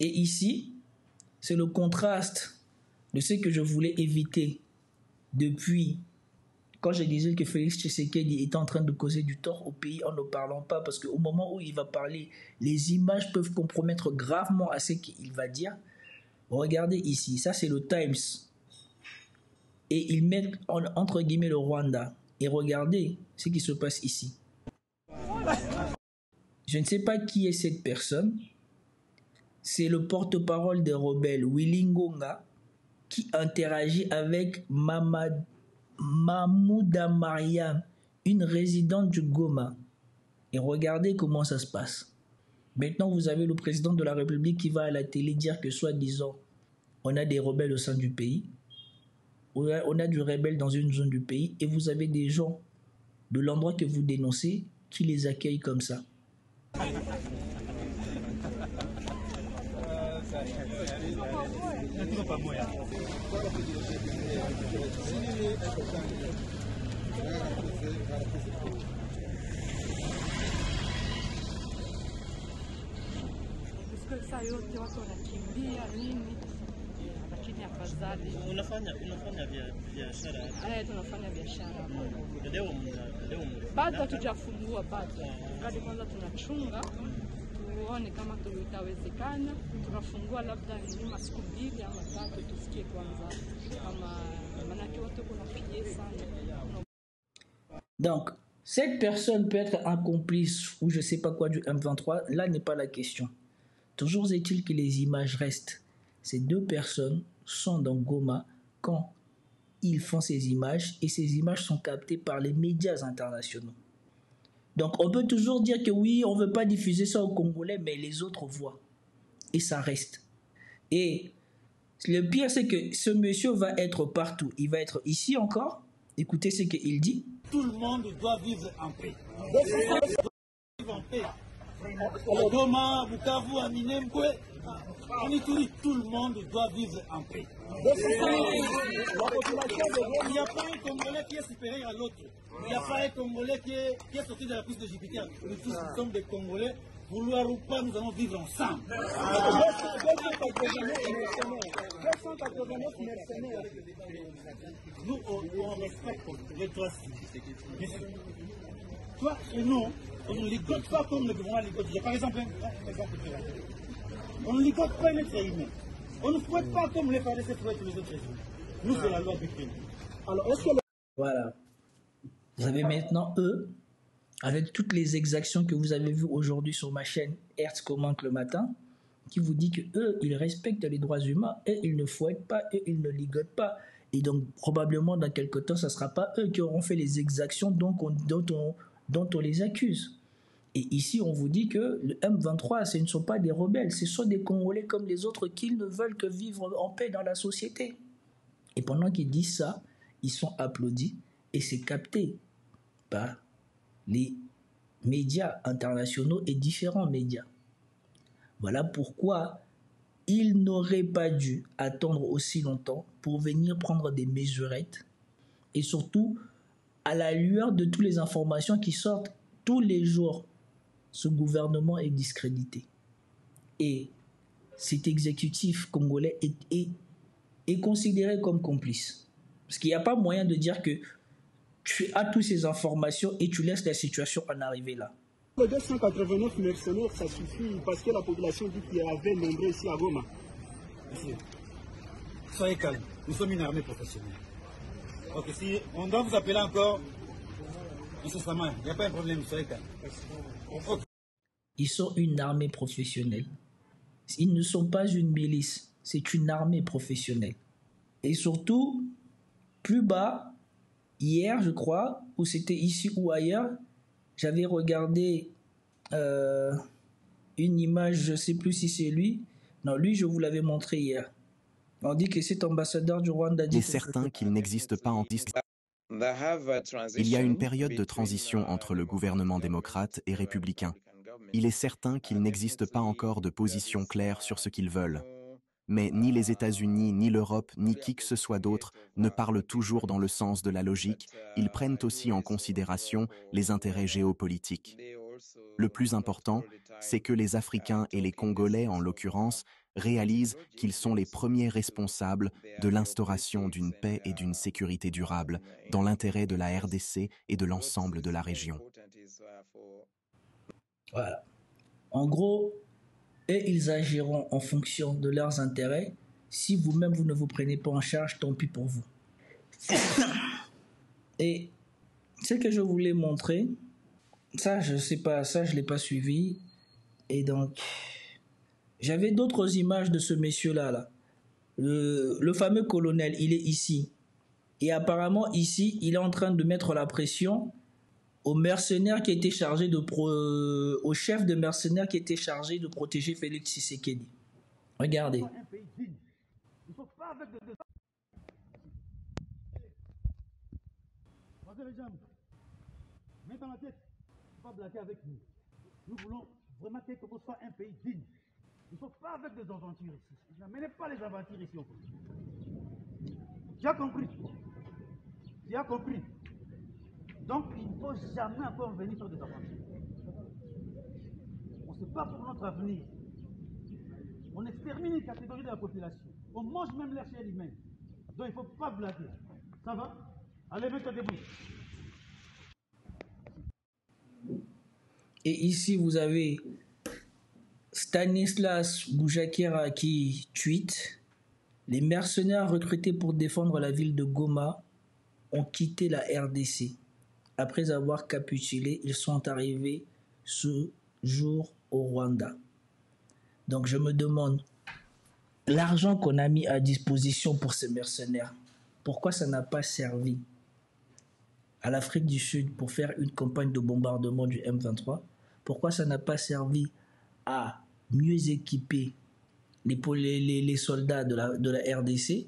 Et ici, c'est le contraste de ce que je voulais éviter depuis quand je disais que Félix Tshisekedi était en train de causer du tort au pays en ne parlant pas, parce qu'au moment où il va parler, les images peuvent compromettre gravement à ce qu'il va dire. Regardez ici, ça c'est le Times. Et ils mettent entre guillemets le Rwanda. Et regardez ce qui se passe ici. Je ne sais pas qui est cette personne. C'est le porte-parole des rebelles, Willy Ngonga, qui interagit avec Mahmouda Mariam, une résidente du Goma. Et regardez comment ça se passe. Maintenant, vous avez le président de la République qui va à la télé dire que, soi-disant, on a des rebelles au sein du pays, on a du rebelle dans une zone du pays, et vous avez des gens de l'endroit que vous dénoncez qui les accueillent comme ça. Unafanya biashara? Tunafanya biashara. Leo bado hatujafungua bado. Kadi kwanza tunachunga tuone kama tutawezekana, tunafungua labda ni masiku 2 ama 3 tusikie kwanza kama manake wote kuna pie sana. Donc, cette personne peut être un complice ou je sais pas quoi du M23, là n'est pas la question. Toujours est-il que les images restent. Ces deux personnes sont dans Goma quand ils font ces images et ces images sont captées par les médias internationaux. Donc on peut toujours dire que oui, on ne veut pas diffuser ça aux Congolais, mais les autres voient. Et ça reste. Et le pire, c'est que ce monsieur va être partout. Il va être ici encore. Écoutez ce qu'il dit. Tout le monde doit vivre en paix. Vivre en paix. Goma, Bukavu, Aminembwe, Ituri, tout le monde doit vivre en paix. Il n'y a pas un Congolais qui est supérieur à l'autre. Il n'y a pas un Congolais qui est sorti de la piste de Jupiter. Nous tous sommes des Congolais. Vouloir ou pas, nous allons vivre ensemble. Nous, on respecte les droits civiques. Toi, chez nous, on ne ligote pas comme le gouvernement ligote. Par exemple, un exemple très rapide. On ne ligote pas un être humain. On ne fouette pas comme les FARDC fouettent les autres humains. Nous, c'est la loi du pays. Alors, est-ce que... Voilà. Vous avez maintenant eux, avec toutes les exactions que vous avez vues aujourd'hui sur ma chaîne Hertz Commente le matin, qui vous dit que eux, ils respectent les droits humains et ils ne fouettent pas et ils ne ligotent pas. Et donc, probablement, dans quelque temps, ce ne sera pas eux qui auront fait les exactions dont on les accuse. Et ici, on vous dit que le M23, ce ne sont pas des rebelles, ce sont des Congolais comme les autres qui ne veulent que vivre en paix dans la société. Et pendant qu'ils disent ça, ils sont applaudis et c'est capté par les médias internationaux et différents médias. Voilà pourquoi ils n'auraient pas dû attendre aussi longtemps pour venir prendre des mesurettes et surtout à la lueur de toutes les informations qui sortent tous les jours. Ce gouvernement est discrédité. Et cet exécutif congolais est considéré comme complice. Parce qu'il n'y a pas moyen de dire que tu as toutes ces informations et tu laisses la situation en arriver là. Les 289 mercenaires, ça suffit parce que la population dit qu'il y avait nombreux ici à Goma. Monsieur, soyez calme. Nous sommes une armée professionnelle. Donc si on doit vous appeler encore, Monsieur Saman, il n'y a pas de problème, soyez calme. Okay. Ils sont une armée professionnelle. Ils ne sont pas une milice, c'est une armée professionnelle. Et surtout, plus bas, hier, je crois, ou c'était ici ou ailleurs, j'avais regardé une image, je ne sais plus si c'est lui. Non, lui, je vous l'avais montré hier. On dit que cet ambassadeur du Rwanda dit... Il est certain qu'il n'existe pas en... Il y a une période de transition entre le gouvernement démocrate et républicain. Il est certain qu'il n'existe pas encore de position claire sur ce qu'ils veulent. Mais ni les États-Unis, ni l'Europe, ni qui que ce soit d'autre ne parlent toujours dans le sens de la logique. Ils prennent aussi en considération les intérêts géopolitiques. Le plus important, c'est que les Africains et les Congolais, en l'occurrence, réalisent qu'ils sont les premiers responsables de l'instauration d'une paix et d'une sécurité durable dans l'intérêt de la RDC et de l'ensemble de la région. Voilà. En gros, et ils agiront en fonction de leurs intérêts. Si vous-même vous ne vous prenez pas en charge, tant pis pour vous. Et ce que je voulais montrer, ça je sais pas, ça je l'ai pas suivi. Et donc, j'avais d'autres images de ce monsieur-là. Là. Le fameux colonel, il est ici. Et apparemment, ici, il est en train de mettre la pression au mercenaire qui était chargé au chef de mercenaires qui était chargé de protéger Félix Tshisekedi. Regardez. Il faut pas avec de... Passez les jambes. Mets dans la tête. Il ne faut pas blaguer avec nous. Nous voulons vraiment que Congo soit un pays digne. Il ne faut pas avec des aventures ici. N'amenez pas les aventures ici au Congo. Tu as compris? Tu as compris? Donc il ne faut jamais encore venir sur des aventures. On ne sait pas pour notre avenir. On extermine une catégorie de la population. On mange même l'air chez lui-même. Donc il ne faut pas blaguer. Ça va? Allez, mets-toi debout. Et ici, vous avez Stanislas Boujakera qui tweet « Les mercenaires recrutés pour défendre la ville de Goma ont quitté la RDC. Après avoir capitulé, ils sont arrivés ce jour au Rwanda. » Donc je me demande, l'argent qu'on a mis à disposition pour ces mercenaires, pourquoi ça n'a pas servi à l'Afrique du Sud pour faire une campagne de bombardement du M23? Pourquoi ça n'a pas servi à mieux équiper les soldats de la RDC?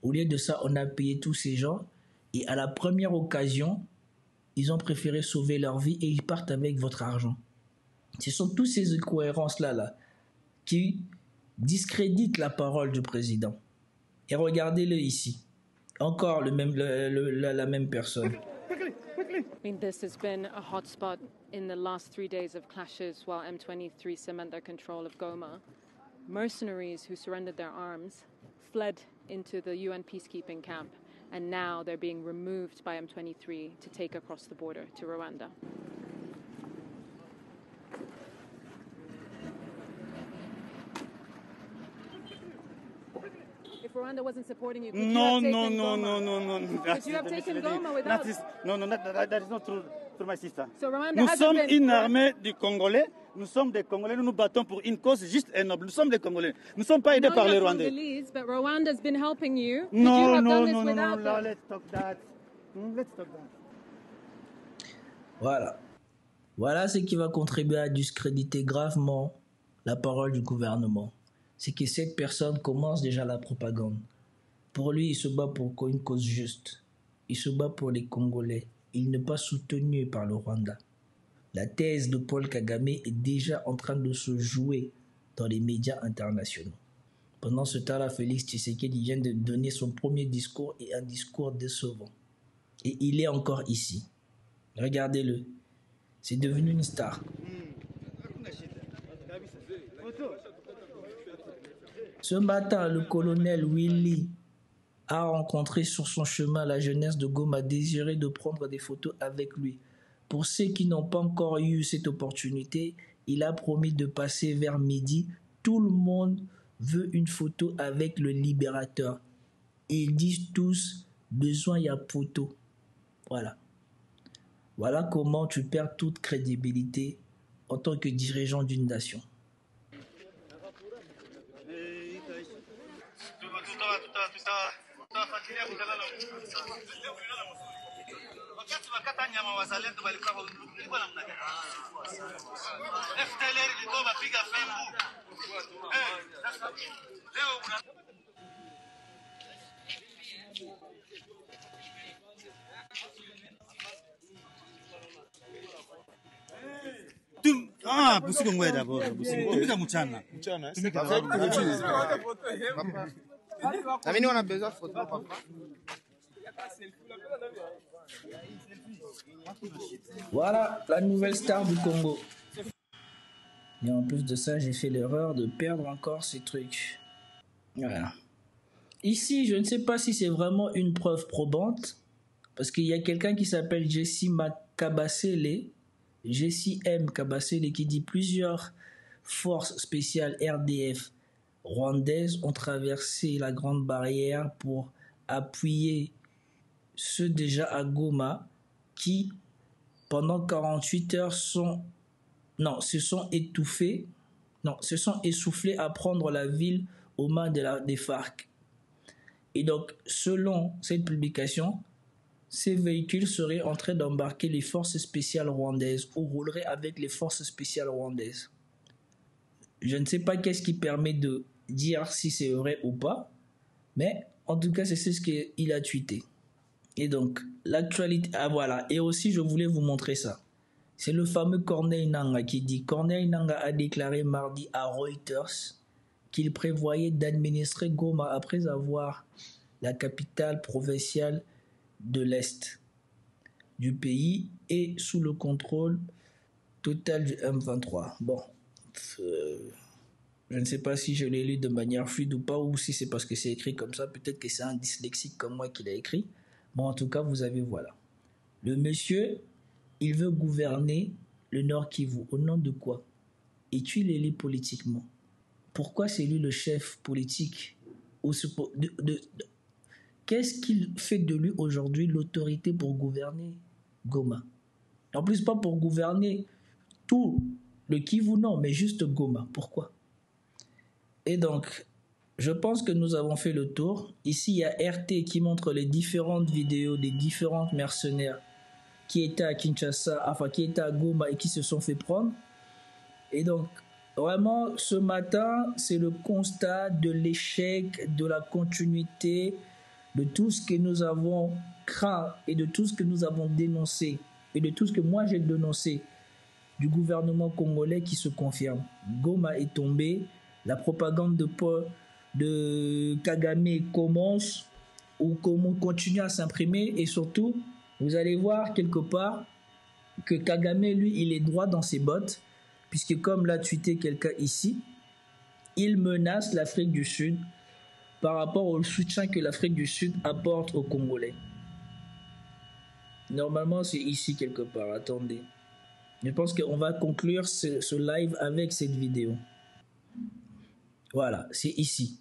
Au lieu de ça, on a payé tous ces gens et à la première occasion, ils ont préféré sauver leur vie et ils partent avec votre argent. Ce sont toutes ces incohérences-là qui discréditent la parole du président. Et regardez-le ici. Encore la même personne. I mean, this has been a hotspot in the last 3 days of clashes while M23 cement their control of Goma. Mercenaries who surrendered their arms fled into the UN peacekeeping camp, and now they're being removed by M23 to take across the border to Rwanda. If Rwanda wasn't supporting you, could you have taken Goma? No. Could you have taken Goma without... That is not true, my sister. So Rwanda Nous hasn't sommes been... une armée du Congolais. Nous sommes des Congolais. Nous nous battons pour une cause juste et noble. Nous sommes des Congolais. Nous ne sommes pas aidés par les Rwandais. Congolese, but Rwanda's been helping you. Could you have done this without them? Let's talk that. Voilà ce qui va contribuer à discréditer gravement la parole du gouvernement. C'est que cette personne commence déjà la propagande. Pour lui, il se bat pour une cause juste. Il se bat pour les Congolais. Il n'est pas soutenu par le Rwanda. La thèse de Paul Kagame est déjà en train de se jouer dans les médias internationaux. Pendant ce temps-là, Félix Tshisekedi vient de donner son premier discours et un discours décevant. Et il est encore ici. Regardez-le. C'est devenu une star. Ce matin, le colonel Willy a rencontré sur son chemin la jeunesse de Goma, désiré de prendre des photos avec lui. Pour ceux qui n'ont pas encore eu cette opportunité, il a promis de passer vers midi. Tout le monde veut une photo avec le libérateur. Et ils disent tous, besoin, il y a photo. Voilà. Voilà comment tu perds toute crédibilité en tant que dirigeant d'une nation. Busiku ngwe d'abord. Tumika mchana. Na mimi wana besoin photo papa. Voilà la nouvelle star du Congo. Et en plus de ça, j'ai fait l'erreur de perdre encore ces trucs. Voilà. Ici, je ne sais pas si c'est vraiment une preuve probante, parce qu'il y a quelqu'un qui s'appelle Jessie Kabasele, Jessie M. Kabasele, qui dit plusieurs forces spéciales RDF rwandaises ont traversé la grande barrière pour appuyer ceux déjà à Goma qui, pendant 48 heures, se sont essoufflés à prendre la ville aux mains des FARC. Et donc, selon cette publication, ces véhicules seraient en train d'embarquer les forces spéciales rwandaises ou rouleraient avec les forces spéciales rwandaises. Je ne sais pas qu'est-ce qui permet de dire si c'est vrai ou pas, mais en tout cas, c'est ce qu'il a tweeté. Et donc, l'actualité... Ah voilà, et aussi, je voulais vous montrer ça. C'est le fameux Corneille Nangaa qui dit... Corneille Nangaa a déclaré mardi à Reuters qu'il prévoyait d'administrer Goma après avoir la capitale provinciale de l'Est du pays et sous le contrôle total du M23. Bon, je ne sais pas si je l'ai lu de manière fluide ou pas, ou si c'est parce que c'est écrit comme ça. Peut-être que c'est un dyslexique comme moi qui l'a écrit. Bon, en tout cas, vous avez, voilà. Le monsieur, il veut gouverner le Nord Kivu. Au nom de quoi? Es-tu l'élu politiquement? Pourquoi c'est lui le chef politique? Qu'est-ce qu'il fait de lui aujourd'hui l'autorité pour gouverner Goma? En plus, pas pour gouverner tout le Kivu, non, mais juste Goma. Pourquoi? Et donc, je pense que nous avons fait le tour. Ici, il y a RT qui montre les différentes vidéos des différents mercenaires qui étaient à Kinshasa, enfin qui étaient à Goma et qui se sont fait prendre. Et donc, vraiment, ce matin, c'est le constat de l'échec, de la continuité, de tout ce que nous avons craint et de tout ce que nous avons dénoncé et de tout ce que moi j'ai dénoncé du gouvernement congolais qui se confirme. Goma est tombé, la propagande de Kagame commence ou continue à s'imprimer et surtout, vous allez voir quelque part que Kagame, lui, il est droit dans ses bottes puisque comme l'a tweeté quelqu'un ici, il menace l'Afrique du Sud par rapport au soutien que l'Afrique du Sud apporte aux Congolais. Normalement, c'est ici quelque part. Attendez. Je pense qu'on va conclure ce live avec cette vidéo. Voilà, c'est ici.